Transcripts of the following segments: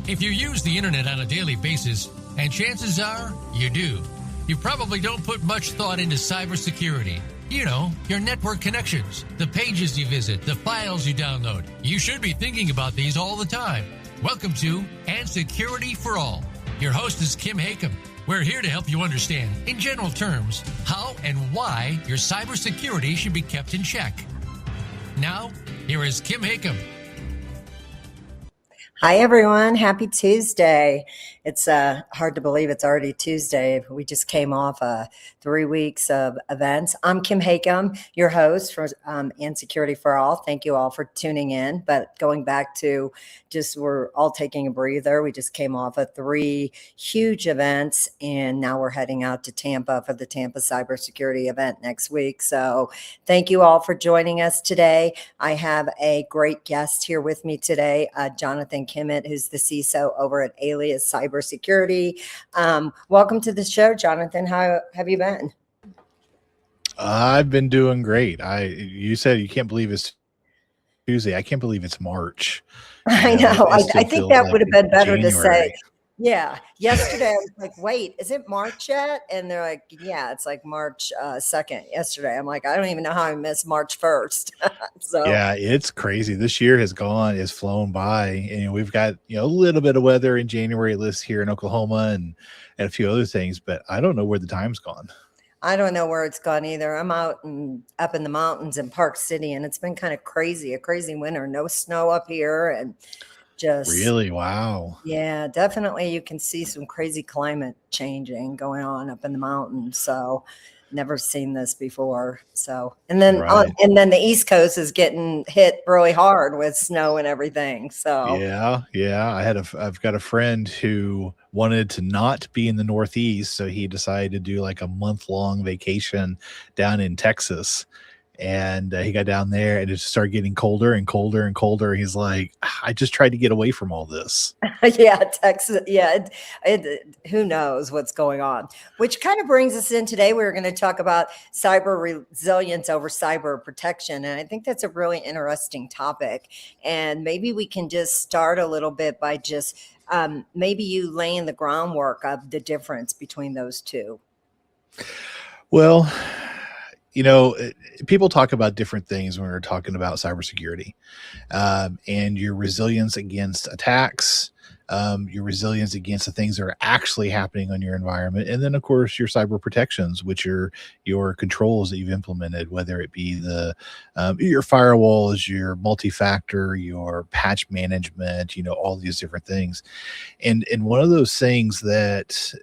If you use the internet on a daily basis, and chances are you do, you probably don't put much thought into cybersecurity. You know, your network connections, the pages you visit, the files you download. You should be thinking about these all the time. Welcome to And Security for All. Your host is Kim Hakim. We're here to help you understand, in general terms, how and why your cybersecurity should be kept in check. Now, here is Kim Hakim. Hi, everyone. Happy Tuesday. It's hard to believe it's already Tuesday. We just came off 3 weeks of events. I'm Kim Hakim, your host for And Security for All. Thank you all for tuning in. But going back to we're all taking a breather. We just came off of 3 huge events, and now we're heading out to Tampa for the Tampa Cybersecurity event next week. So thank you all for joining us today. I have a great guest here with me today, Jonathan Kimmett, who's the CISO over at Alias Cybersecurity. Welcome to the show, Jonathan. How have you been? I've been doing great. You said you can't believe it's Tuesday. I can't believe it's March. I know. I think that would have been better January. to say. Yeah. Yesterday, I was like, wait, is it March yet? And they're like, yeah, it's like March 2nd yesterday. I'm like, I don't even know how I missed March 1st. So yeah, it's crazy. This year has flown by, and we've got, a little bit of weather in January list here in Oklahoma and a few other things, but I don't know where the time's gone. I don't know where it's gone either. I'm out and up in the mountains in Park City, and it's been kind of crazy, a crazy winter. No snow up here, and just really, wow. Yeah, definitely. You can see some crazy climate changing going on up in the mountains. So never seen this before. So, and then the East Coast is getting hit really hard with snow and everything. So yeah. I've got a friend who wanted to not be in the Northeast, so he decided to do like a month-long vacation down in Texas. And he got down there, and it just started getting colder and colder and colder. He's like, I just tried to get away from all this. Yeah, Texas. Yeah, who knows what's going on? Which kind of brings us in today. We're going to talk about cyber resilience over cyber protection. And I think that's a really interesting topic. And maybe we can just start a little bit by just maybe you laying the groundwork of the difference between those two. Well, people talk about different things when we're talking about cybersecurity, and your resilience against attacks, your resilience against the things that are actually happening on your environment. And then, of course, your cyber protections, which are your controls that you've implemented, whether it be your firewalls, your multi-factor, your patch management, all these different things. And one of those things that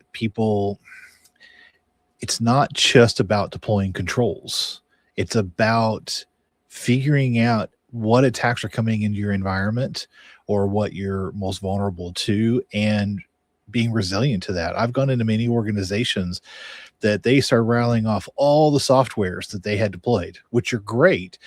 it's not just about deploying controls. It's about figuring out what attacks are coming into your environment or what you're most vulnerable to and being resilient to that. I've gone into many organizations that they start rattling off all the softwares that they had deployed, which are great.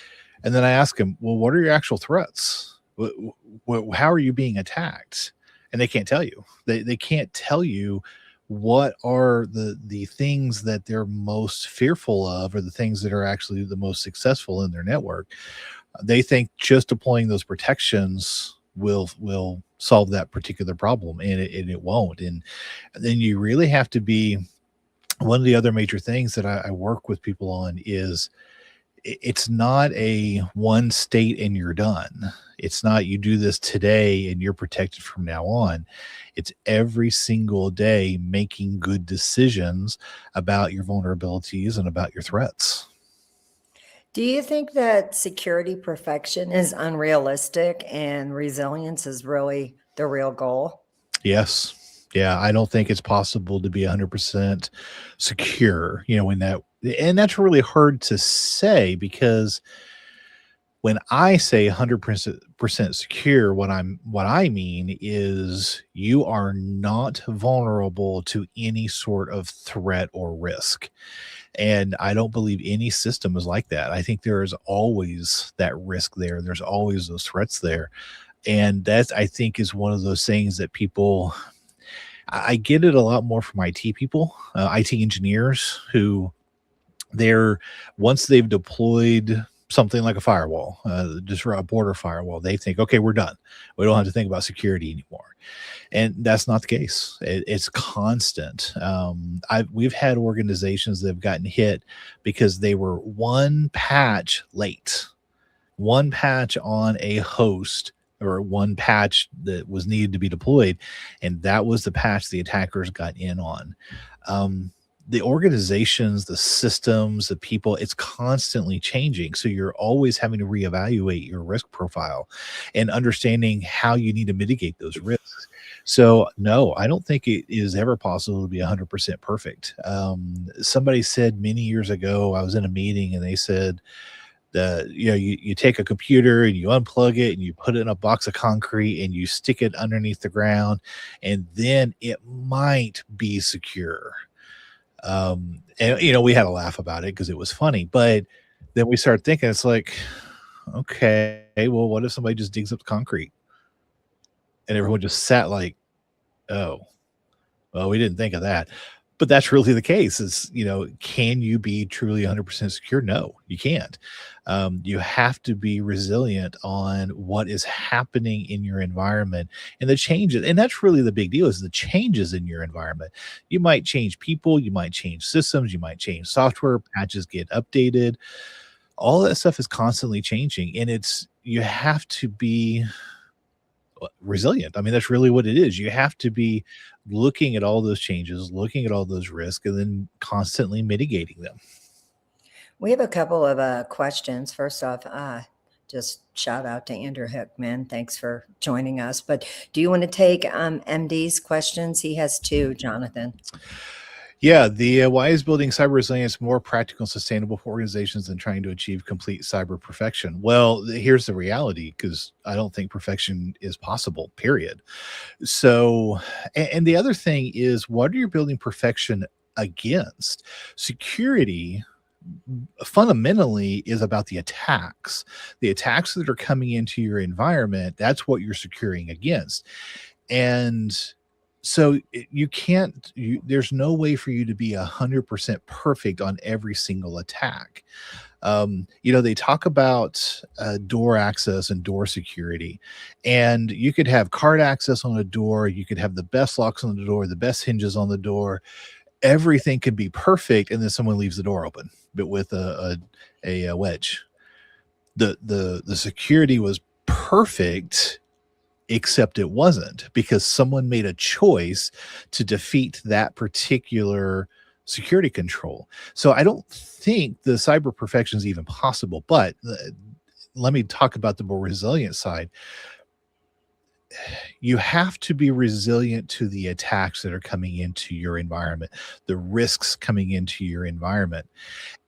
And then I ask them, well, what are your actual threats? How are you being attacked? And they can't tell you. They can't tell you what are the things that they're most fearful of, or the things that are actually the most successful in their network. They think just deploying those protections will solve that particular problem, and it won't. And then you really have to be, one of the other major things that I work with people on is it's not a one state and you're done. It's not you do this today and you're protected from now on. It's every single day making good decisions about your vulnerabilities and about your threats. Do you think that security perfection is unrealistic and resilience is really the real goal? Yes. Yeah, I don't think it's possible to be 100% secure, and that's really hard to say, because when I say 100% secure, what I mean is you are not vulnerable to any sort of threat or risk. And I don't believe any system is like that. I think there is always that risk there. There's always those threats there. And that, I think, is one of those things that I get it a lot more from IT people, IT engineers, who once they've deployed something like a firewall, just a border firewall. They think, okay, we're done. We don't have to think about security anymore. And that's not the case. It's constant. We've had organizations that have gotten hit because they were one patch late, one patch on a host, or one patch that was needed to be deployed, and that was the patch the attackers got in on. The organizations, the systems, the people, it's constantly changing. So you're always having to reevaluate your risk profile and understanding how you need to mitigate those risks. So no, I don't think it is ever possible to be 100% perfect. Somebody said many years ago, I was in a meeting and they said, you take a computer and you unplug it and you put it in a box of concrete and you stick it underneath the ground, and then it might be secure. And we had a laugh about it because it was funny, but then we started thinking, it's like, okay, well, what if somebody just digs up the concrete? And everyone just sat like, oh, well, we didn't think of that. But that's really the case. Is, can you be truly 100% secure? No, you can't. You have to be resilient on what is happening in your environment and the changes. And that's really the big deal, is the changes in your environment. You might change people, you might change systems, you might change software, patches get updated. All that stuff is constantly changing, and you have to be resilient. I mean, that's really what it is. You have to be looking at all those changes, looking at all those risks, and then constantly mitigating them. We have a couple of questions. First off, just shout out to Andrew Hickman. Thanks for joining us. But do you want to take MD's questions? He has two, Jonathan. Yeah, why is building cyber resilience more practical and sustainable for organizations than trying to achieve complete cyber perfection? Well, here's the reality, because I don't think perfection is possible, period. So, and the other thing is, what are you building perfection against? Security fundamentally is about the attacks that are coming into your environment. That's what you're securing against. And so there's no way for you to be 100% perfect on every single attack. They talk about door access and door security, and you could have card access on a door. You could have the best locks on the door, the best hinges on the door. Everything could be perfect, and then someone leaves the door open, but with a wedge. The security was perfect, except it wasn't, because someone made a choice to defeat that particular security control. So I don't think the cyber perfection is even possible, but let me talk about the more resilient side. You have to be resilient to the attacks that are coming into your environment, the risks coming into your environment.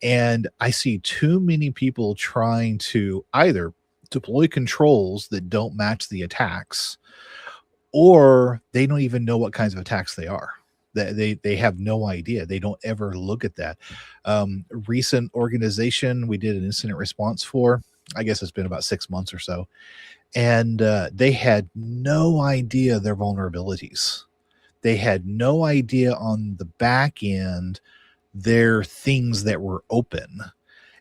And I see too many people trying to either deploy controls that don't match the attacks, or they don't even know what kinds of attacks they are. They have no idea. They don't ever look at that. Recent organization we did an incident response for, I guess it's been about 6 months or so, and they had no idea their vulnerabilities. They had no idea on the back end their things that were open.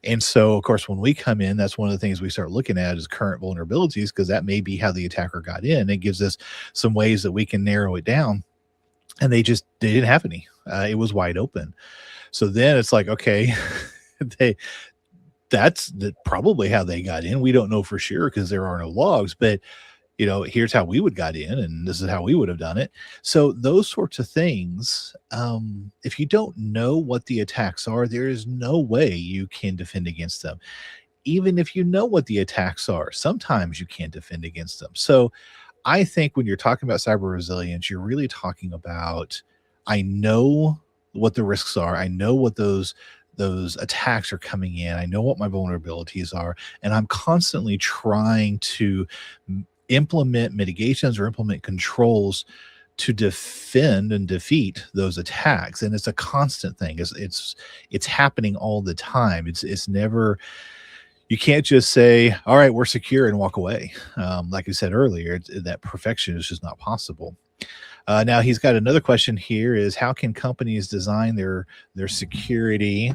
And so, of course, when we come in, that's one of the things we start looking at is current vulnerabilities, because that may be how the attacker got in. It gives us some ways that we can narrow it down. And they didn't have any. It was wide open. So then it's like, okay, that's probably how they got in. We don't know for sure because there are no logs, but here's how we would got in, and this is how we would have done it. So those sorts of things, if you don't know what the attacks are, there is no way you can defend against them. Even if you know what the attacks are, sometimes you can't defend against them. So I think when you're talking about cyber resilience, you're really talking about, I know what the risks are. I know what those attacks are coming in. I know what my vulnerabilities are, and I'm constantly trying to implement mitigations or implement controls to defend and defeat those attacks. And it's a constant thing. It's happening all the time. It's never, you can't just say, all right, we're secure and walk away. Like I said earlier, that perfection is just not possible. Now he's got another question here is, how can companies design their security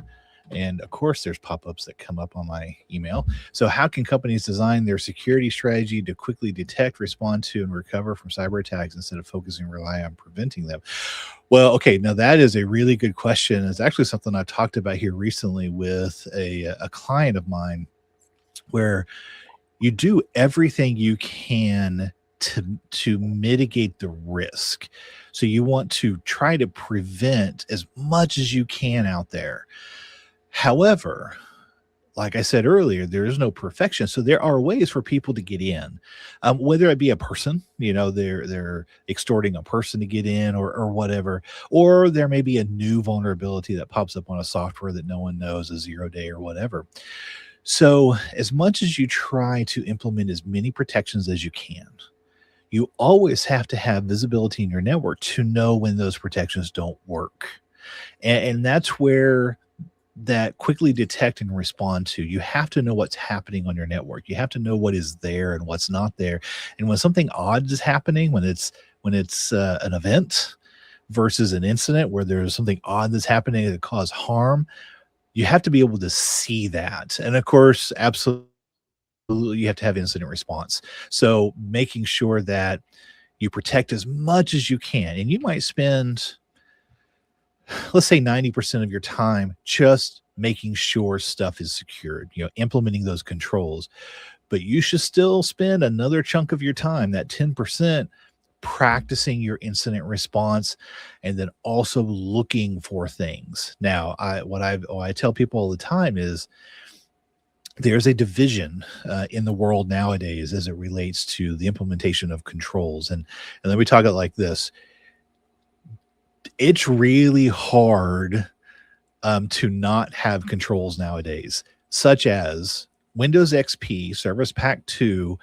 And of course, there's pop-ups that come up on my email. So how can companies design their security strategy to quickly detect, respond to, and recover from cyber attacks instead of focusing and rely on preventing them? Well, okay, now that is a really good question. It's actually something I've talked about here recently with a client of mine, where you do everything you can to mitigate the risk. So you want to try to prevent as much as you can out there. However, like I said earlier, there is no perfection. So there are ways for people to get in, whether it be a person, they're extorting a person to get in, or whatever, or there may be a new vulnerability that pops up on a software that no one knows, a 0-day or whatever. So as much as you try to implement as many protections as you can, you always have to have visibility in your network to know when those protections don't work. And that's where that quickly detect and respond to, you have to know what's happening on your network. You have to know what is there and what's not there. And when something odd is happening, when it's an event versus an incident where there's something odd that's happening that cause harm, you have to be able to see that. And of course, absolutely, you have to have incident response. So making sure that you protect as much as you can. And you might spend, let's say, 90% of your time just making sure stuff is secured, implementing those controls. But you should still spend another chunk of your time, that 10%, practicing your incident response, and then also looking for things. Now, what I tell people all the time is there's a division in the world nowadays as it relates to the implementation of controls. And let me talk it like this. It's really hard to not have controls nowadays, such as Windows XP Service Pack 2.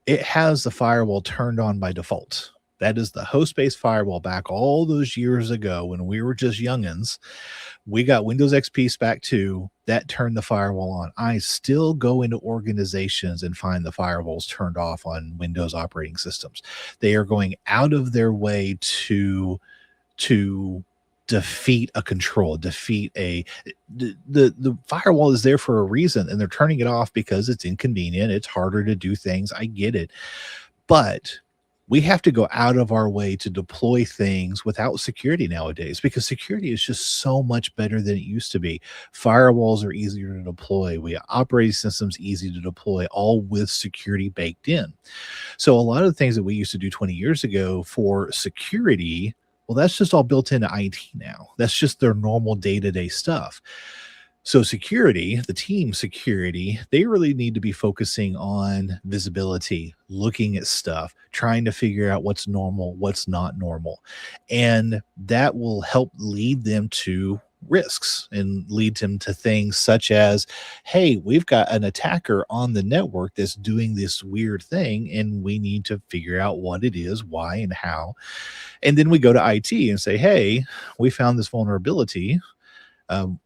It has the firewall turned on by default. That is the host-based firewall. Back all those years ago when we were just youngins, we got Windows XP SPAC 2 that turned the firewall on. I still go into organizations and find the firewalls turned off on Windows operating systems. They are going out of their way to defeat a control, the firewall is there for a reason, and they're turning it off because it's inconvenient. It's harder to do things. I get it. But we have to go out of our way to deploy things without security nowadays, because security is just so much better than it used to be. Firewalls are easier to deploy. We have operating systems easy to deploy, all with security baked in. So a lot of the things that we used to do 20 years ago for security, well, that's just all built into IT now. That's just their normal day-to-day stuff. So security, the team security, they really need to be focusing on visibility, looking at stuff, trying to figure out what's normal, what's not normal. And that will help lead them to risks and lead them to things such as, hey, we've got an attacker on the network that's doing this weird thing, and we need to figure out what it is, why, and how. And then we go to IT and say, hey, we found this vulnerability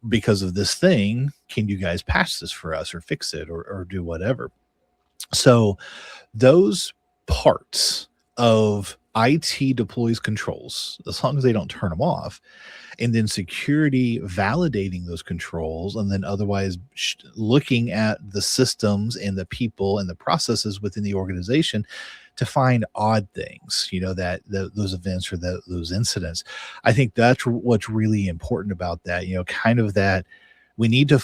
because of this thing. Can you guys patch this for us or fix it or do whatever? So those parts of IT deploys controls, as long as they don't turn them off, and then security validating those controls, and then otherwise looking at the systems and the people and the processes within the organization to find odd things, those events or those incidents. I think that's what's really important about that, kind of that we need to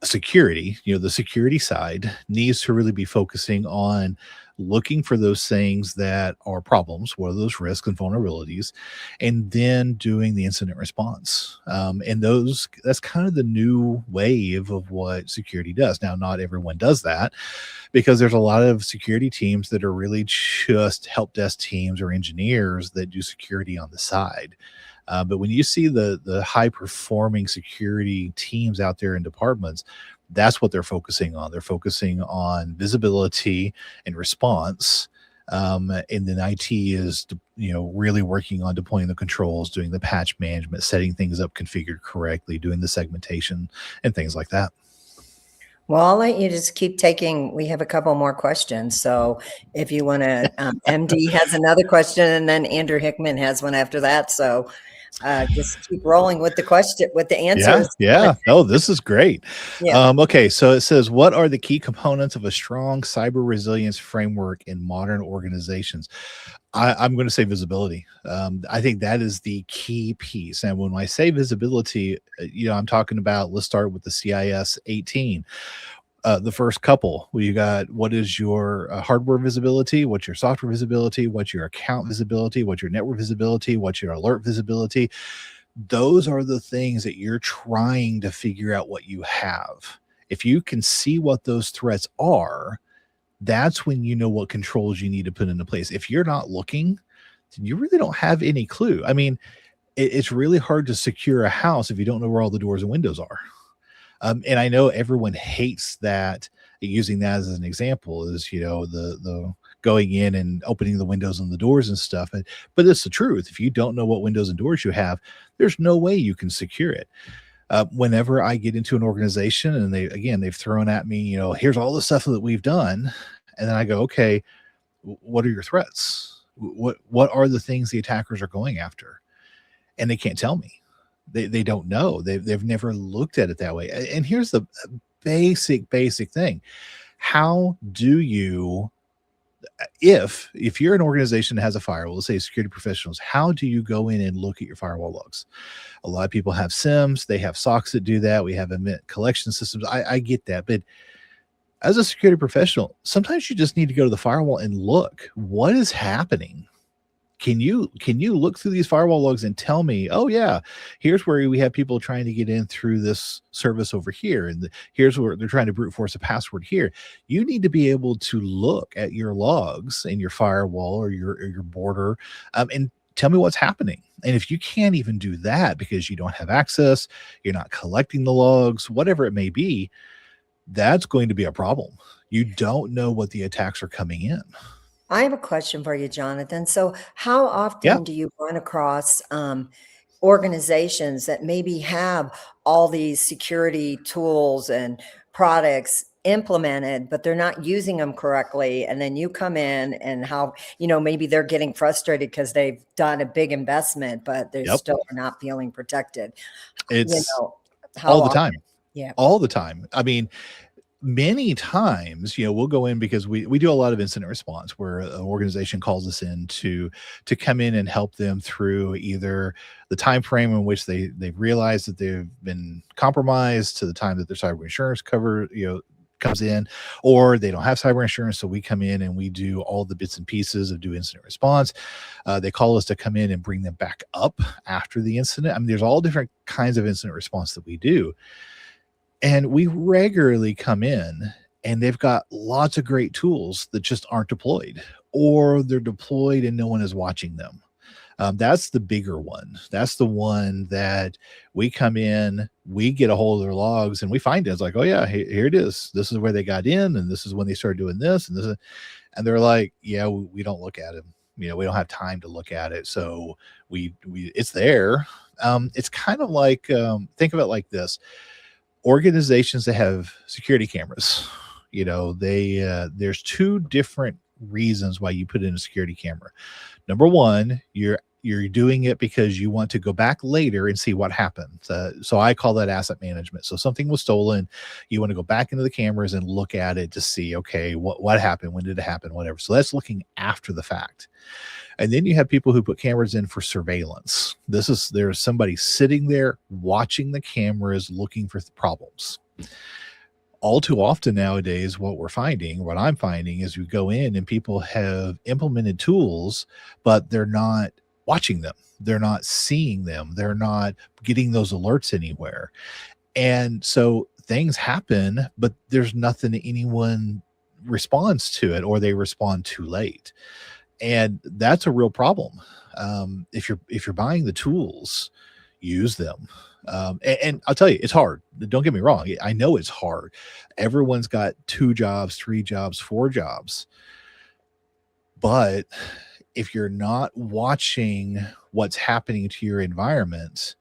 security, the security side needs to really be focusing on looking for those things that are problems, what are those risks and vulnerabilities, and then doing the incident response. And that's kind of the new wave of what security does. Now, not everyone does that, because there's a lot of security teams that are really just help desk teams or engineers that do security on the side. But when you see the high performing security teams out there in departments, that's what they're focusing on. They're focusing on visibility and response. And then IT is, really working on deploying the controls, doing the patch management, setting things up configured correctly, doing the segmentation and things like that. Well, I'll let you just keep taking. We have a couple more questions. So if you want to, MD has another question, and then Andrew Hickman has one after that. So Just keep rolling with the question, with the Yeah, answers. yeah. Oh, this is great. Yeah. Okay, so it says, what are the key components of a strong cyber resilience framework in modern organizations? I'm going to say visibility. I think that is the key piece. And when I say visibility, I'm talking about, let's start with the CIS 18. The first couple, you got, what is your hardware visibility, what's your software visibility, what's your account visibility, what's your network visibility, what's your alert visibility. Those are the things that you're trying to figure out what you have. If you can see what those threats are, that's when you know what controls you need to put into place. If you're not looking, then you really don't have any clue. I mean, it's really hard to secure a house if you don't know where all the doors and windows are. And I know everyone hates that, using that as an example is, the going in and opening the windows and the doors and stuff. But it's the truth. If you don't know what windows and doors you have, there's no way you can secure it. Whenever I get into an organization and they've thrown at me, here's all the stuff that we've done. And then I go, okay, what are your threats? What are the things the attackers are going after? And they can't tell me. They don't know. They've never looked at it that way. And here's the basic thing. How do you, if you're an organization that has a firewall, let's say security professionals, how do you go in and look at your firewall logs? A lot of people have SIMs, they have SOCs that do that. We have event collection systems. I get that. But as a security professional, sometimes you just need to go to the firewall and look what is happening. Can you look through these firewall logs and tell me, oh yeah, here's where we have people trying to get in through this service over here, and here's where they're trying to brute force a password here. You need to be able to look at your logs in your firewall or your border, and tell me what's happening. And if you can't even do that because you don't have access, you're not collecting the logs, whatever it may be, that's going to be a problem. You don't know what the attacks are coming in. I have a question for you, Jonathan. So, how Yeah. often do you run across organizations that maybe have all these security tools and products implemented, but they're not using them correctly? And then you come in and how, maybe they're getting frustrated because they've done a big investment, but they Yep. still are not feeling protected. It's How all the often? time. Yeah. All the time. I mean, many times, we'll go in because we do a lot of incident response where an organization calls us in to come in and help them through either the time frame in which they've realized that they've been compromised to the time that their cyber insurance cover comes in, or they don't have cyber insurance. So we come in and we do all the bits and pieces of do incident response. They call us to come in and bring them back up after the incident. I mean, there's all different kinds of incident response that we do. And we regularly come in and they've got lots of great tools that just aren't deployed, or they're deployed and no one is watching them. That's the bigger one. That's the one that we come in, we get a hold of their logs and we find it. It's like, oh yeah, here it is. This is where they got in. And this is when they started doing this. And they're like, yeah, we don't look at it. We don't have time to look at it. So it's there. It's kind of like, think of it like this. Organizations that have security cameras, there's two different reasons why you put in a security camera. Number one, you're doing it because you want to go back later and see what happened. So I call that asset management. So something was stolen, you want to go back into the cameras and look at it to see, okay, what happened, when did it happen, whatever. So that's looking after the fact. And then you have people who put cameras in for surveillance. There's somebody sitting there watching the cameras, looking for problems. All too often nowadays, what I'm finding is you go in and people have implemented tools, but they're not watching them. They're not seeing them. They're not getting those alerts anywhere. And so things happen, but there's nothing that anyone responds to it, or they respond too late. And that's a real problem. If you're buying the tools, use them. And I'll tell you, it's hard. Don't get me wrong. I know it's hard. Everyone's got 2 jobs, 3 jobs, 4 jobs. But if you're not watching what's happening to your environment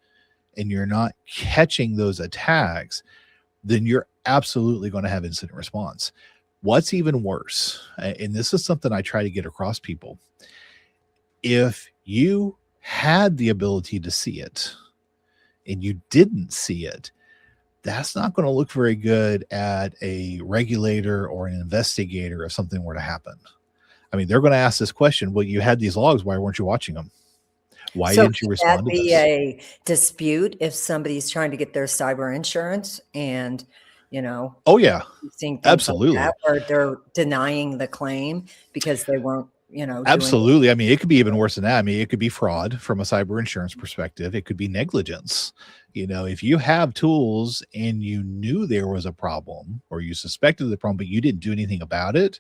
and you're not catching those attacks, then you're absolutely going to have incident response. What's even worse, and this is something I try to get across people, if you had the ability to see it and you didn't see it, that's not going to look very good at a regulator or an investigator if something were to happen. I mean, they're going to ask this question, well, you had these logs, why weren't you watching them? Why So didn't you could that respond to be this? a dispute if somebody's trying to get their cyber insurance and, Oh yeah, seeing things like absolutely. that where they're denying the claim because they weren't, doing it? Absolutely. I mean, it could be even worse than that. I mean, it could be fraud from a cyber insurance perspective. It could be negligence. If you have tools and you knew there was a problem or you suspected the problem, but you didn't do anything about it,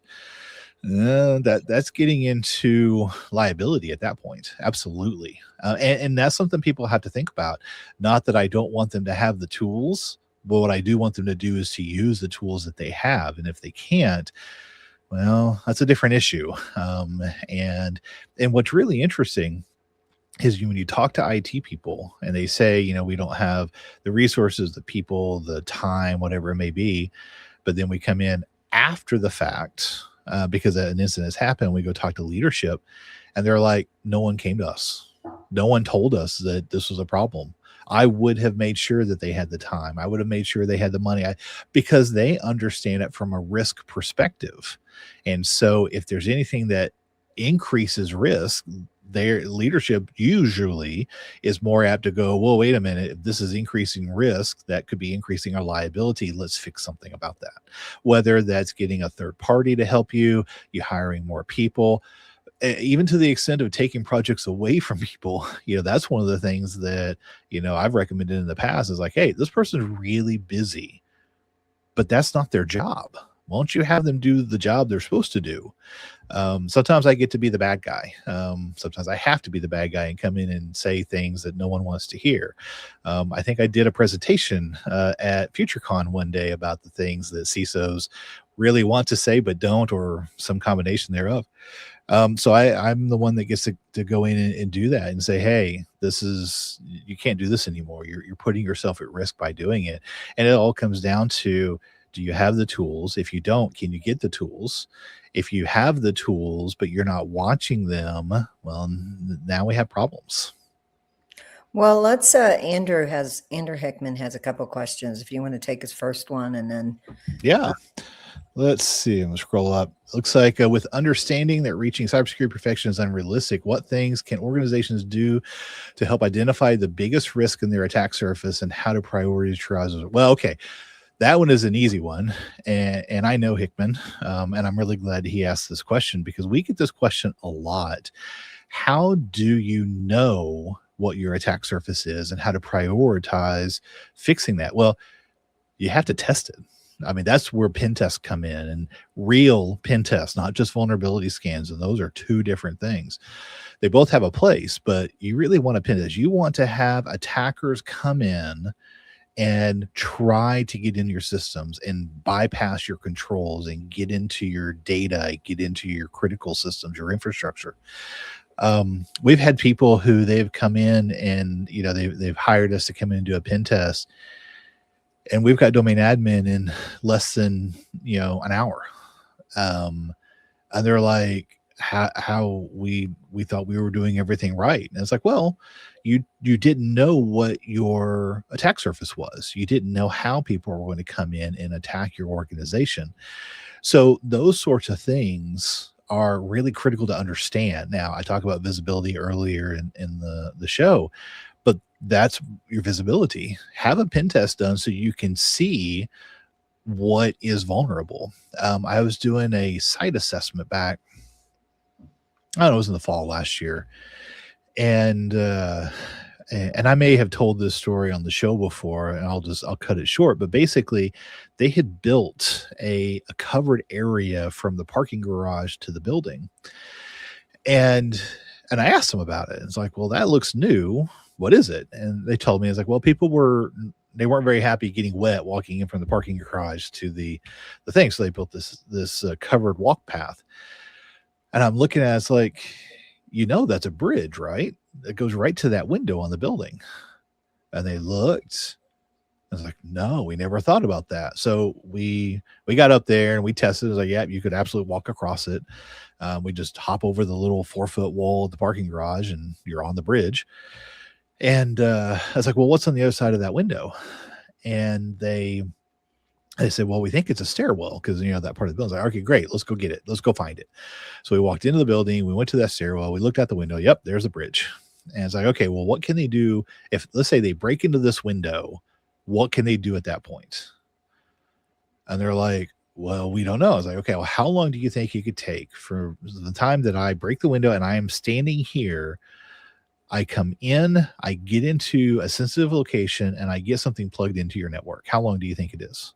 that's getting into liability at that point. Absolutely. And that's something people have to think about. Not that I don't want them to have the tools, but what I do want them to do is to use the tools that they have. And if they can't, well, that's a different issue. And what's really interesting is when you talk to IT people and they say, we don't have the resources, the people, the time, whatever it may be, but then we come in after the fact because an incident has happened. We go talk to leadership and they're like, no one came to us. No one told us that this was a problem. I would have made sure that they had the time. I would have made sure they had the money because they understand it from a risk perspective. And so if there's anything that increases risk, their leadership usually is more apt to go, well, wait a minute, if this is increasing risk, that could be increasing our liability. Let's fix something about that. Whether that's getting a third party to help you hiring more people, even to the extent of taking projects away from people. That's one of the things that, I've recommended in the past is like, hey, this person's really busy, but that's not their job. Why don't you have them do the job they're supposed to do? Sometimes I get to be the bad guy. Sometimes I have to be the bad guy and come in and say things that no one wants to hear. I think I did a presentation at FutureCon one day about the things that CISOs really want to say but don't, or some combination thereof. So I'm the one that gets to go in and do that and say, hey, you can't do this anymore. You're putting yourself at risk by doing it. And it all comes down to, do you have the tools? If you don't, can you get the tools? If you have the tools, but you're not watching them, well, now we have problems. Well, let's, Andrew Hickman has a couple questions. If you want to take his first one and then. Yeah. Let's see. I'm going to scroll up. Looks like with understanding that reaching cybersecurity perfection is unrealistic, what things can organizations do to help identify the biggest risk in their attack surface and how to prioritize it? Well, okay. That one is an easy one. And I know Hickman, and I'm really glad he asked this question because we get this question a lot. How do you know what your attack surface is and how to prioritize fixing that? Well, you have to test it. I mean, that's where pen tests come in, and real pen tests, not just vulnerability scans. And those are two different things. They both have a place, but you really want to pen test. You want to have attackers come in and try to get into your systems and bypass your controls and get into your data, get into your critical systems, your infrastructure. We've had people who they've come in and, they've hired us to come in and do a pen test. And we've got domain admin in less than, an hour. And they're like, how we thought we were doing everything right. And it's like, well, you didn't know what your attack surface was. You didn't know how people were going to come in and attack your organization. So those sorts of things are really critical to understand. Now, I talked about visibility earlier in the show, but that's your visibility. Have a pen test done so you can see what is vulnerable. I was doing a site assessment back, I don't know, it was in the fall last year. And I may have told this story on the show before, and I'll cut it short. But basically, they had built a covered area from the parking garage to the building, and I asked them about it. It's like, well, that looks new. What is it? And they told me, it's like, well, they weren't very happy getting wet walking in from the parking garage to the thing, so they built this covered walk path. And I'm looking at it, it's like, that's a bridge, right? It goes right to that window on the building. And they looked. I was like, no, we never thought about that. So we got up there and we tested. It was like, yeah, you could absolutely walk across it. We just hop over the little 4-foot wall of the parking garage and you're on the bridge. And I was like, well, what's on the other side of that window? And they said, well, we think it's a stairwell because, that part of the building. I was like, okay, great. Let's go get it. Let's go find it. So we walked into the building. We went to that stairwell. We looked out the window. Yep, there's a bridge. And it's like, okay, well, what can they do if, let's say they break into this window, what can they do at that point? And they're like, well, we don't know. I was like, okay, well, how long do you think it could take for the time that I break the window and I am standing here? I come in, I get into a sensitive location, and I get something plugged into your network. How long do you think it is?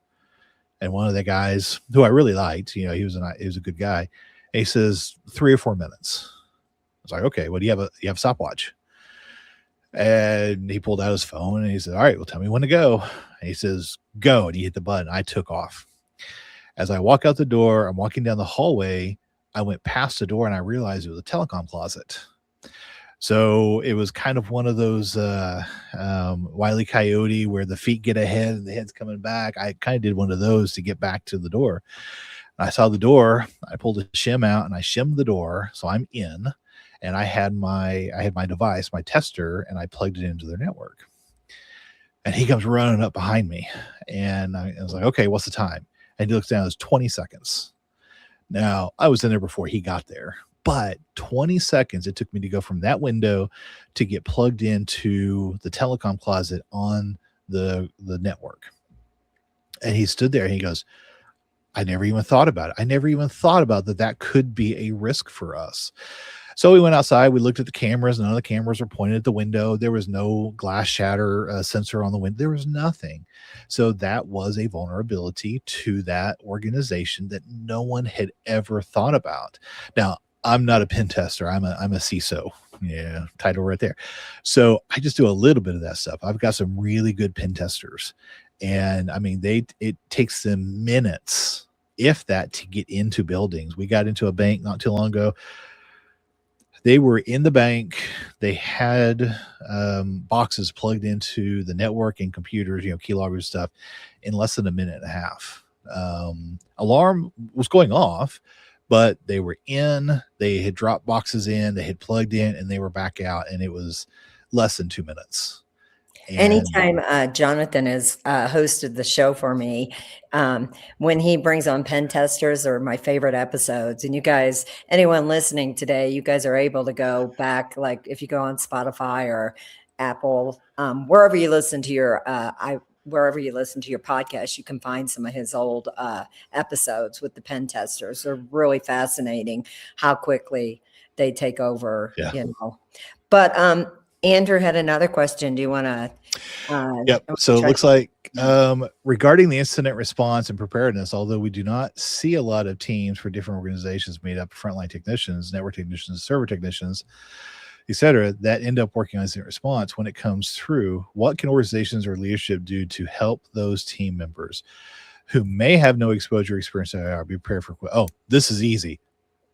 And one of the guys who I really liked, he was a good guy. And he says 3 or 4 minutes. I was like, okay, well, do you have a stopwatch? And he pulled out his phone and he said, all right, well, tell me when to go. And he says, go. And he hit the button. I took off. As I walk out the door, I'm walking down the hallway. I went past the door and I realized it was a telecom closet. So it was kind of one of those Wile E. Coyote where the feet get ahead and the head's coming back. I kind of did one of those to get back to the door. And I saw the door. I pulled a shim out and I shimmed the door. So I'm in, and I had my device, my tester, and I plugged it into their network. And he comes running up behind me. And I was like, okay, what's the time? And he looks down, it's 20 seconds. Now, I was in there before he got there. But 20 seconds it took me to go from that window to get plugged into the telecom closet on the network. And he stood there and he goes, I never even thought about it. I never even thought about that could be a risk for us. So we went outside. We looked at the cameras. None of the cameras were pointed at the window. There was no glass shatter sensor on the window. There was nothing. So that was a vulnerability to that organization that no one had ever thought about. Now, I'm not a pen tester. I'm a CISO. Yeah, title right there. So I just do a little bit of that stuff. I've got some really good pen testers, and I mean, it takes them minutes, if that, to get into buildings. We got into a bank not too long ago. They were in the bank. They had boxes plugged into the network and computers, keyloggers stuff, in less than a minute and a half. Alarm was going off, but they were in, they had dropped boxes in, they had plugged in, and they were back out, and it was less than 2 minutes. And anytime Jonathan has hosted the show for me, when he brings on pen testers, are my favorite episodes. And you guys, anyone listening today, you guys are able to go back, like if you go on Spotify or Apple, wherever you listen to your podcast, you can find some of his old episodes with the pen testers. They're really fascinating how quickly they take over, But Andrew had another question. Do you want to? Yep. So it looks like regarding the incident response and preparedness, although we do not see a lot of teams for different organizations made up of frontline technicians, network technicians, server technicians, etc., that end up working on incident response. When it comes through, what can organizations or leadership do to help those team members who may have no exposure or experience to be prepared for? Oh, this is easy.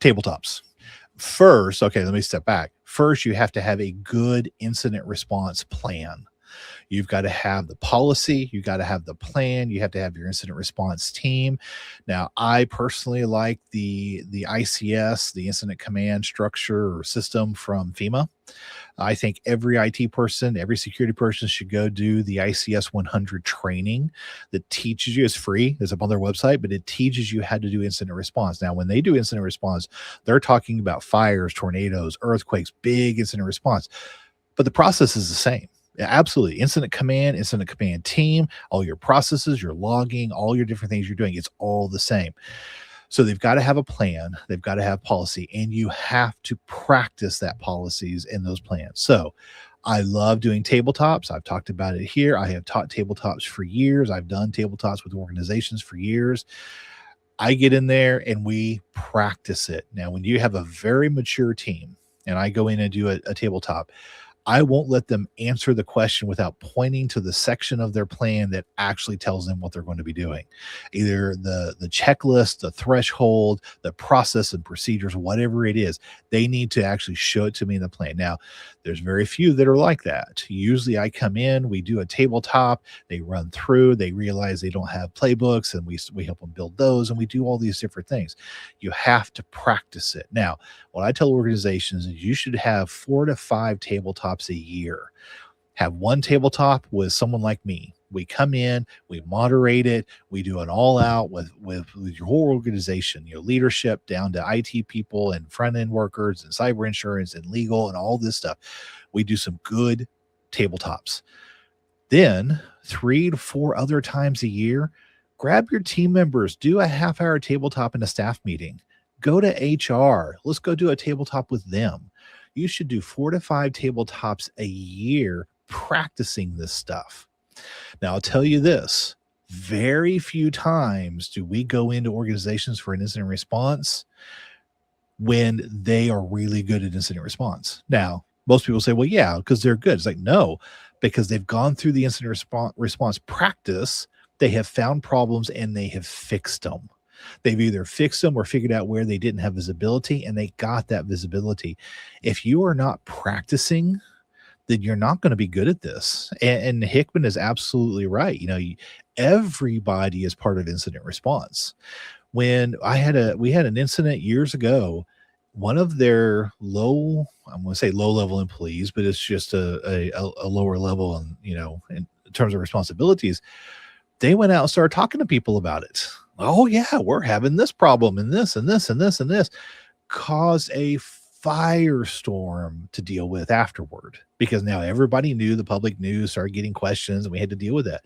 Tabletops. First, okay, let me step back. First, you have to have a good incident response plan. You've got to have the policy. You got to have the plan. You have to have your incident response team. Now, I personally like the ICS, the incident command structure or system from FEMA. I think every IT person, every security person should go do the ICS 100 training that teaches you. It's free. It's up on their website, but it teaches you how to do incident response. Now, when they do incident response, they're talking about fires, tornadoes, earthquakes, big incident response, but the process is the same. Absolutely. Incident command team, all your processes, your logging, all your different things you're doing, it's all the same. So they've got to have a plan, they've got to have policy, and you have to practice that policies and those plans. So I love doing tabletops. I've talked about it here. I have taught tabletops for years. I've done tabletops with organizations for years. I get in there and we practice it. Now, when you have a very mature team and I go in and do a tabletop, I won't let them answer the question without pointing to the section of their plan that actually tells them what they're going to be doing. Either the checklist, the threshold, the process and procedures, whatever it is, they need to actually show it to me in the plan. Now, there's very few that are like that. Usually I come in, we do a tabletop, they run through, they realize they don't have playbooks, and we help them build those, and we do all these different things. You have to practice it. Now, what I tell organizations is you should have 4 to 5 tabletops a year. Have one tabletop with someone like me. We come in, we moderate it, we do an all out with your whole organization, leadership down to IT people and front end workers and cyber insurance and legal and all this stuff. We do some good tabletops. Then 3 to 4 other times a year, grab your team members, do a half-hour tabletop in a staff meeting. Go to HR. Let's go do a tabletop with them. You should do 4 to 5 tabletops a year practicing this stuff. Now, I'll tell you this. Very few times do we go into organizations for an incident response when they are really good at incident response. Now, most people say, well, yeah, because they're good. It's like, no, because they've gone through the incident response practice. They have found problems and they have fixed them. They've either fixed them or figured out where they didn't have visibility, and they got that visibility. If you are not practicing, then you're not going to be good at this. And Hickman is absolutely right. Everybody is part of incident response. When we had an incident years ago, one of their I'm going to say low level employees, but it's just a lower level, in terms of responsibilities, they went out and started talking to people about it. Oh yeah, we're having this problem and this and this and this and this. Caused a firestorm to deal with afterward, because now everybody knew, the public knew, started getting questions, and we had to deal with that.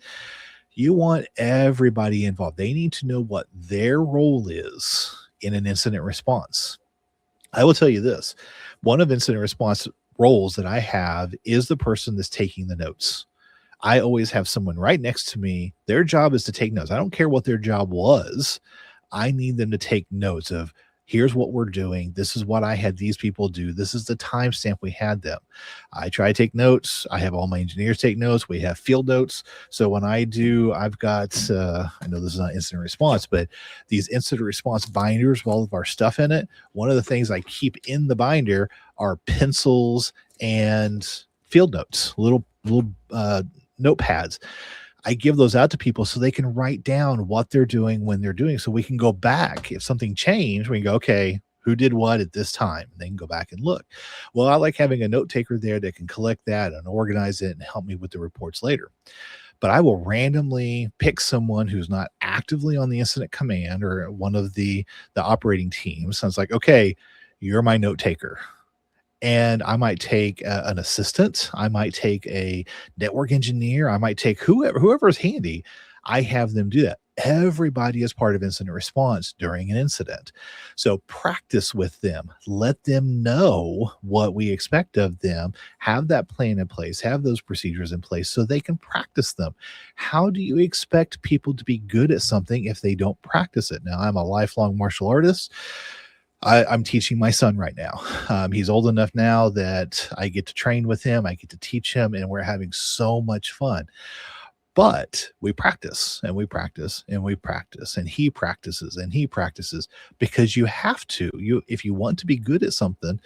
You want everybody involved. They need to know what their role is in an incident response. I will tell you this. One of incident response roles that I have is the person that's taking the notes. I always have someone right next to me. Their job is to take notes. I don't care what their job was. I need them to take notes of, here's what we're doing. This is what I had these people do. This is the timestamp we had them. I try to take notes. I have all my engineers take notes. We have field notes. So when I've got, I know this is not incident response, but these incident response binders with all of our stuff in it. One of the things I keep in the binder are pencils and field notes, little notepads. I give those out to people so they can write down what they're doing when they're doing, so we can go back. If something changed, we can go, okay, who did what at this time? They can go back and look. Well, I like having a note taker there that can collect that and organize it and help me with the reports later. But I will randomly pick someone who's not actively on the incident command or one of the operating teams. So it's like, okay, you're my note taker. And I might take an assistant. I might take a network engineer. I might take whoever is handy. I have them do that. Everybody is part of incident response during an incident. So practice with them. Let them know what we expect of them. Have that plan in place. Have those procedures in place so they can practice them. How do you expect people to be good at something if they don't practice it? Now, I'm a lifelong martial artist. I'm teaching my son right now. He's old enough now that I get to train with him. I get to teach him, and we're having so much fun. But we practice and we practice and we practice, and he practices and he practices, because you have to. If you want to be good at something,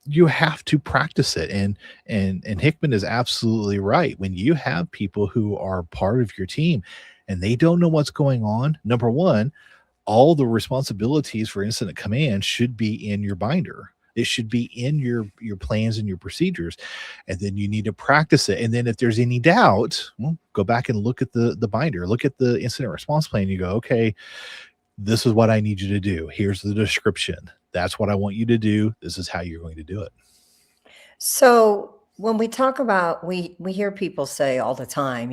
you have to practice it. And Hickman is absolutely right. When you have people who are part of your team and they don't know what's going on, number one, all the responsibilities for incident command should be in your binder. It should be in your plans and your procedures. And then you need to practice it. And then if there's any doubt, well, go back and look at the binder, look at the incident response plan. You go, okay, this is what I need you to do. Here's the description. That's what I want you to do. This is how you're going to do it. So when we talk about, we hear people say all the time,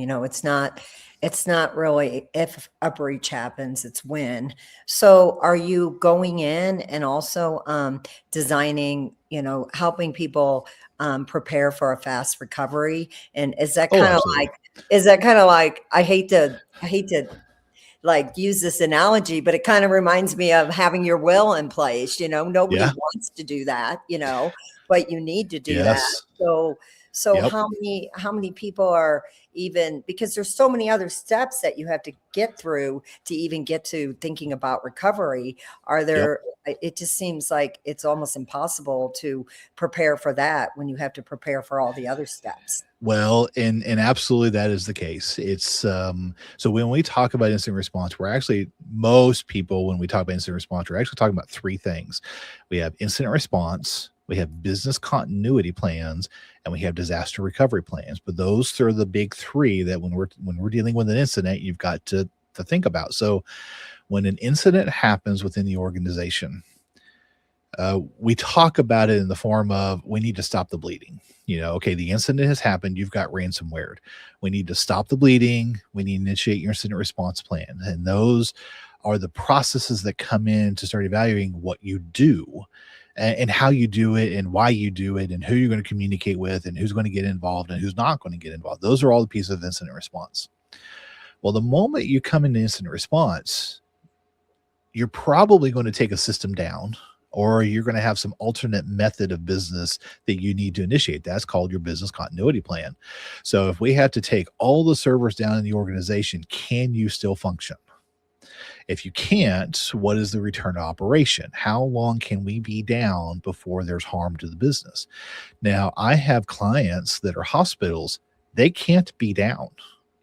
it's not really if a breach happens, it's when. So are you going in and also designing, helping people prepare for a fast recovery? And is that kind of like, I hate to like use this analogy, but it kind of reminds me of having your will in place. Nobody wants to do that, but you need to do that. So Yep. how many people are even, because there's so many other steps that you have to get through to even get to thinking about recovery. Are Yep. there, it just seems like it's almost impossible to prepare for that when you have to prepare for all the other steps. Well, and absolutely that is the case. It's so when we talk about incident response, we're actually most people when we talk about incident response, we're actually talking about three things. We have incident response, we have business continuity plans, and we have disaster recovery plans. But those are the big three that when we're dealing with an incident, you've got to think about. So when an incident happens within the organization, we talk about it in the form of we need to stop the bleeding. Okay, the incident has happened. You've got ransomware. We need to stop the bleeding. We need to initiate your incident response plan. And those are the processes that come in to start evaluating what you do and how you do it and why you do it and who you're going to communicate with and who's going to get involved and who's not going to get involved. Those are all the pieces of incident response. Well, the moment you come into incident response, you're probably going to take a system down or you're going to have some alternate method of business that you need to initiate. That's called your business continuity plan. So if we have to take all the servers down in the organization, can you still function? If you can't, what is the return to operation? How long can we be down before there's harm to the business? Now, I have clients that are hospitals. They can't be down.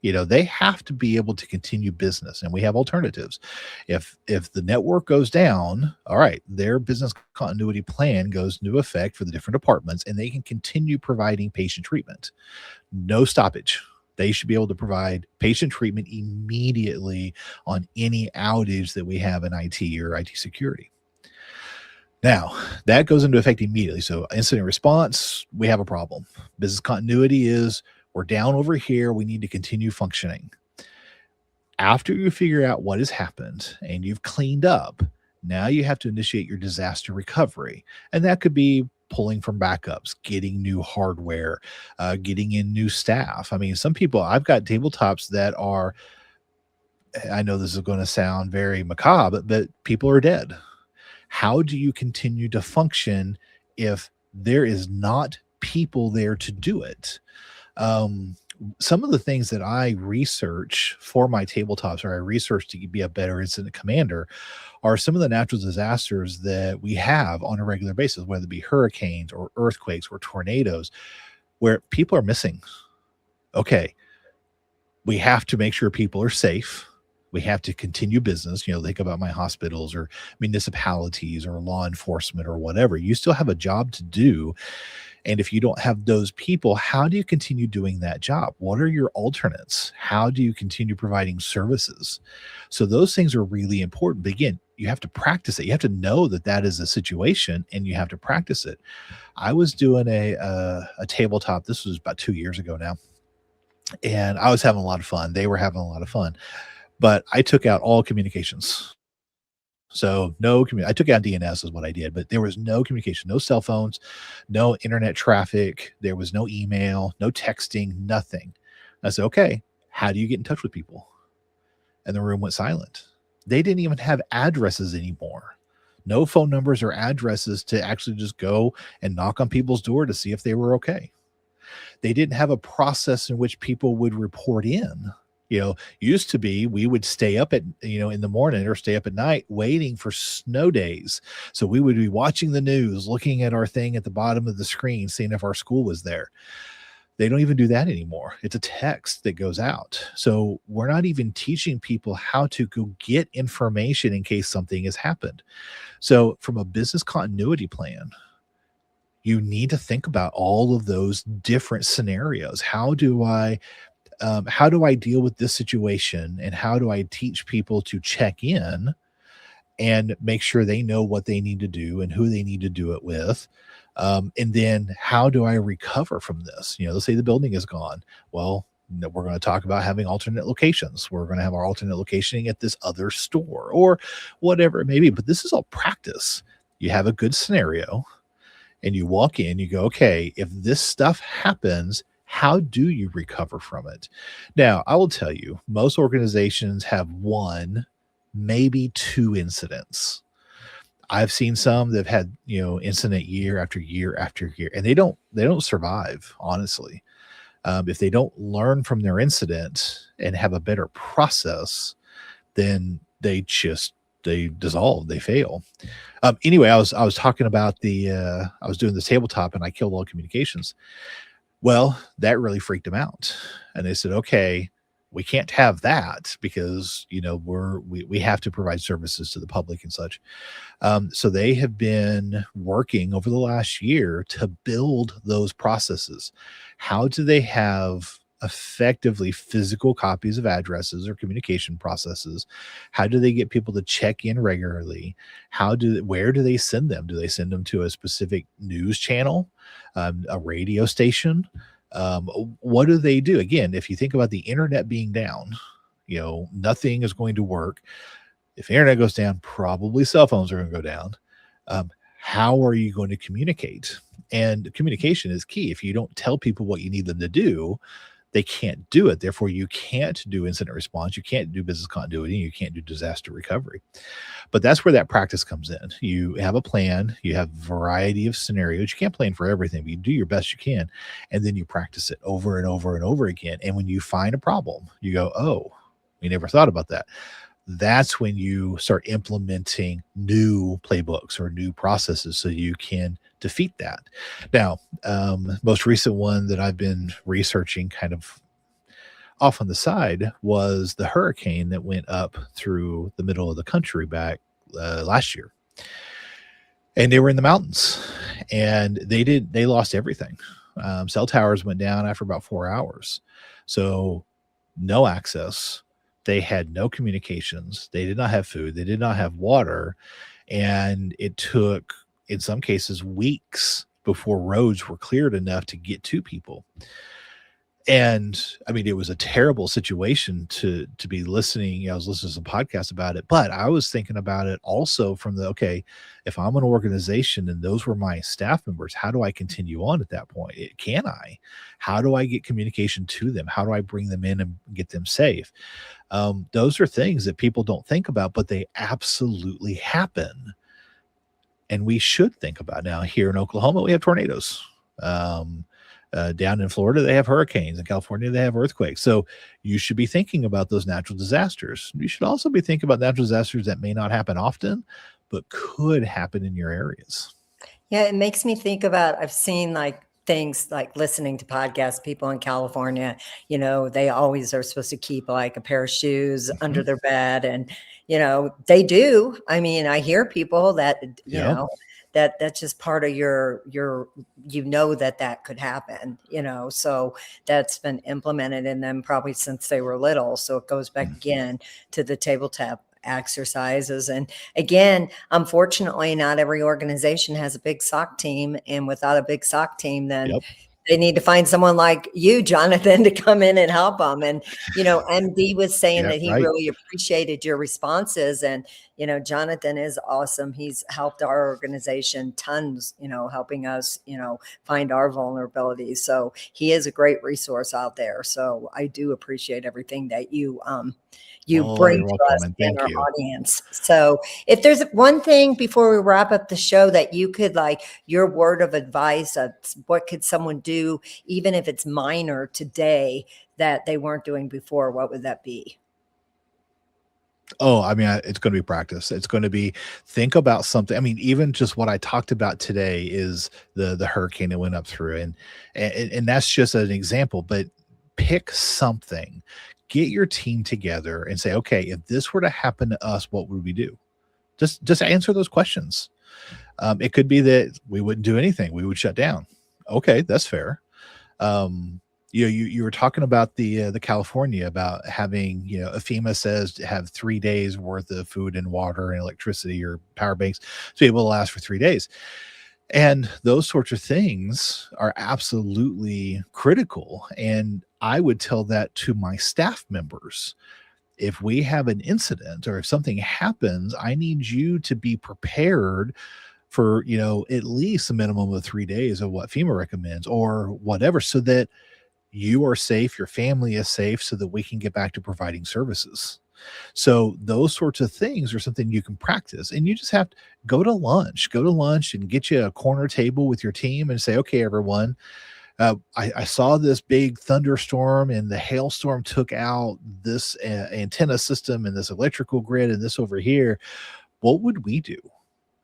They have to be able to continue business, and we have alternatives. If the network goes down, all right, their business continuity plan goes into effect for the different departments, and they can continue providing patient treatment. No stoppage. They should be able to provide patient treatment immediately on any outage that we have in IT or IT security. Now, that goes into effect immediately. So incident response, we have a problem. Business continuity is we're down over here. We need to continue functioning. After you figure out what has happened and you've cleaned up, now you have to initiate your disaster recovery. And that could be pulling from backups, getting new hardware, getting in new staff. I mean, some people, I've got tabletops that are, I know this is going to sound very macabre, but people are dead. How do you continue to function if there is not people there to do it? Some of the things that I research for my tabletops or I research to be a better incident commander are some of the natural disasters that we have on a regular basis, whether it be hurricanes or earthquakes or tornadoes, where people are missing. Okay, we have to make sure people are safe. We have to continue business. Think about my hospitals or municipalities or law enforcement or whatever. You still have a job to do. And if you don't have those people, how do you continue doing that job? What are your alternates? How do you continue providing services? So those things are really important. But again, you have to practice it. You have to know that that is a situation and you have to practice it. I was doing a tabletop. This was about 2 years ago now. And I was having a lot of fun. They were having a lot of fun. But I took out all communications. So I took out DNS is what I did, but there was no communication, no cell phones, no internet traffic. There was no email, no texting, nothing. I said, okay, how do you get in touch with people? And the room went silent. They didn't even have addresses anymore. No phone numbers or addresses to actually just go and knock on people's door to see if they were okay. They didn't have a process in which people would report in. Used to be we would stay up in the morning or stay up at night waiting for snow days. So we would be watching the news, looking at our thing at the bottom of the screen, seeing if our school was there. They don't even do that anymore. It's a text that goes out. So we're not even teaching people how to go get information in case something has happened. So from a business continuity plan, you need to think about all of those different scenarios. How do I deal with this situation and how do I teach people to check in and make sure they know what they need to do and who they need to do it with? And then how do I recover from this? Let's say the building is gone. Well, we're going to talk about having alternate locations. We're going to have our alternate location at this other store or whatever it may be. But this is all practice. You have a good scenario and you walk in, you go, okay, if this stuff happens, how do you recover from it? Now, I will tell you, most organizations have one, maybe two incidents. I've seen some that have had, incident year after year after year, and they don't survive, honestly. If they don't learn from their incident and have a better process, then they dissolve, they fail. Anyway, I was talking about I was doing this tabletop and I killed all communications. Well, that really freaked them out. And they said, okay, we can't have that because, we have to provide services to the public and such. So they have been working over the last year to build those processes. How do they have effectively physical copies of addresses or communication processes? How do they get people to check in regularly? Where do they send them? Do they send them to a specific news channel, a radio station? What do they do? Again, if you think about the internet being down, nothing is going to work. If the internet goes down, probably cell phones are going to go down. How are you going to communicate? And communication is key. If you don't tell people what you need them to do, they can't do it. Therefore, you can't do incident response. You can't do business continuity. You can't do disaster recovery. But that's where that practice comes in. You have a plan. You have a variety of scenarios. You can't plan for everything, but you do your best you can. And then you practice it over and over and over again. And when you find a problem, you go, oh, we never thought about that. That's when you start implementing new playbooks or new processes so you can defeat that. Now, most recent one that I've been researching kind of off on the side was the hurricane that went up through the middle of the country back last year. And they were in the mountains and they lost everything. Cell towers went down after about 4 hours. So no access. They had no communications. They did not have food. They did not have water. And it took, in some cases, weeks before roads were cleared enough to get to people. And I mean, it was a terrible situation to be listening. I was listening to some podcasts about it, but I was thinking about it also from okay, if I'm an organization and those were my staff members, how do I continue on at that point? Can I? How do I get communication to them? How do I bring them in and get them safe? Those are things that people don't think about, but they absolutely happen. And we should think about. Now here in Oklahoma, we have tornadoes. Down in Florida, they have hurricanes. In California, they have earthquakes. So you should be thinking about those natural disasters. You should also be thinking about natural disasters that may not happen often, but could happen in your areas. Yeah, it makes me think about, I've seen like things like listening to podcasts, people in California, they always are supposed to keep like a pair of shoes under their bed. And, they do. I mean, I hear people that, that's just part of your, that could happen, so that's been implemented in them probably since they were little. So it goes back again to the tabletop exercises. And again, unfortunately, not every organization has a big SOC team. And without a big SOC team, then they need to find someone like you, Jonathan, to come in and help them. And, MD was saying that he really appreciated your responses. And, Jonathan is awesome. He's helped our organization tons, helping us, find our vulnerabilities. So he is a great resource out there. So I do appreciate everything that you bring to us and our audience. So if there's one thing before we wrap up the show that you could your word of advice of what could someone do, even if it's minor today that they weren't doing before, what would that be? Oh, I mean, it's going to be practice. It's going to be think about something. I mean, even just what I talked about today is the hurricane that went up through, and that's just an example. But pick something, get your team together, and say, okay, if this were to happen to us, what would we do? Just answer those questions. It could be that we wouldn't do anything; we would shut down. Okay, that's fair. You were talking about the California about having, FEMA says to have 3 days worth of food and water and electricity or power banks to be able to last for 3 days. And those sorts of things are absolutely critical. And I would tell that to my staff members. If we have an incident or if something happens, I need you to be prepared for, at least a minimum of 3 days of what FEMA recommends or whatever, so that you are safe, your family is safe, so that we can get back to providing services. So those sorts of things are something you can practice, and you just have to go to lunch and get you a corner table with your team and say, okay, everyone, I saw this big thunderstorm and the hailstorm took out this antenna system and this electrical grid and this over here. What would we do?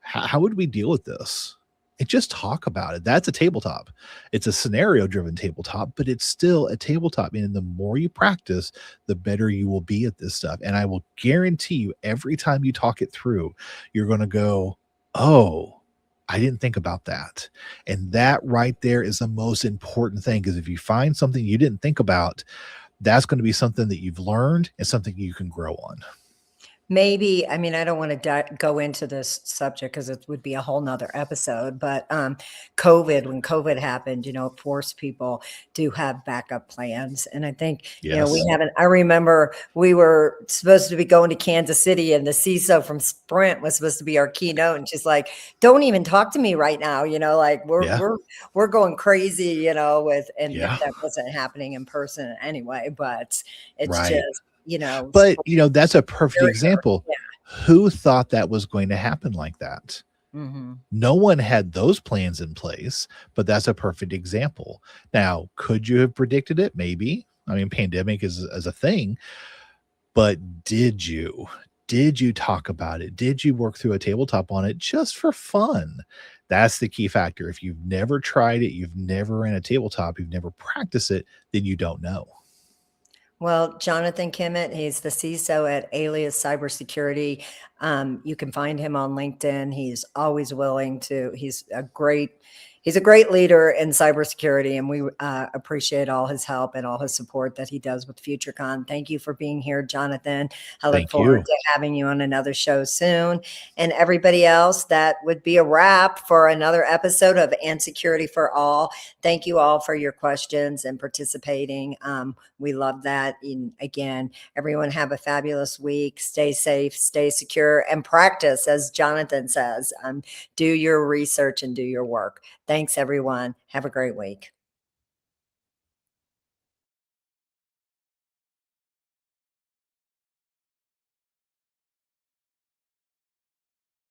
How would we deal with this? And just talk about it. That's a tabletop. It's a scenario driven tabletop, but it's still a tabletop. And the more you practice, the better you will be at this stuff. And I will guarantee you, every time you talk it through, you're going to go, oh, I didn't think about that. And that right there is the most important thing, because if you find something you didn't think about, that's going to be something that you've learned and something you can grow on. Maybe, I mean, I don't want to go into this subject because it would be a whole nother episode, but when COVID happened, it forced people to have backup plans. And I think, we haven't, I remember we were supposed to be going to Kansas City and the CISO from Sprint was supposed to be our keynote. And she's like, don't even talk to me right now. Like we're going crazy, that wasn't happening in person anyway, but it's just, but that's a perfect example. Yeah. Who thought that was going to happen like that? Mm-hmm. No one had those plans in place, but that's a perfect example. Now, could you have predicted it? Maybe. I mean, pandemic is a thing, but did you talk about it? Did you work through a tabletop on it just for fun? That's the key factor. If you've never tried it, you've never ran a tabletop, you've never practiced it, then you don't know. Well, Jonathan Kimmett, he's the CISO at Alias Cybersecurity. You can find him on LinkedIn. He's always willing to, he's a great leader in cybersecurity, and we appreciate all his help and all his support that he does with FutureCon. Thank you for being here, Jonathan. I look forward to having you on another show soon. And everybody else, that would be a wrap for another episode of Security for All. Thank you all for your questions and participating. We love that. And again, everyone have a fabulous week. Stay safe, stay secure, and practice, as Jonathan says. Do your research and do your work. Thanks, everyone. Have a great week.